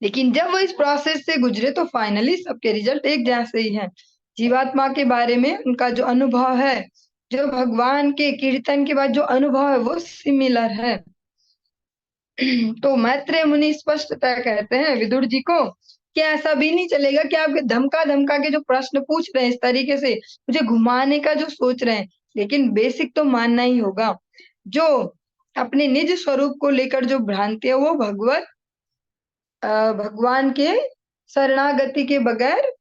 A: लेकिन जब वो इस प्रोसेस से गुजरे तो फाइनली सबके रिजल्ट एक जैसे ही हैं। जीवात्मा के बारे में उनका जो अनुभव है, जो भगवान के कीर्तन के बाद जो अनुभव है वो सिमिलर है। तो मैत्रेय मुनि स्पष्टतः कहते हैं विदुर जी को कि ऐसा भी नहीं चलेगा कि आपके धमका धमका के जो प्रश्न पूछ रहे हैं इस तरीके से, मुझे घुमाने का जो सोच रहे हैं, लेकिन बेसिक तो मानना ही होगा। जो अपने निज स्वरूप को लेकर जो भ्रांति है वो भगवान के शरणागति के बगैर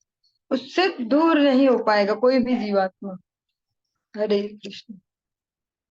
A: उससे दूर नहीं हो पाएगा कोई भी जीवात्मा। हरे कृष्ण।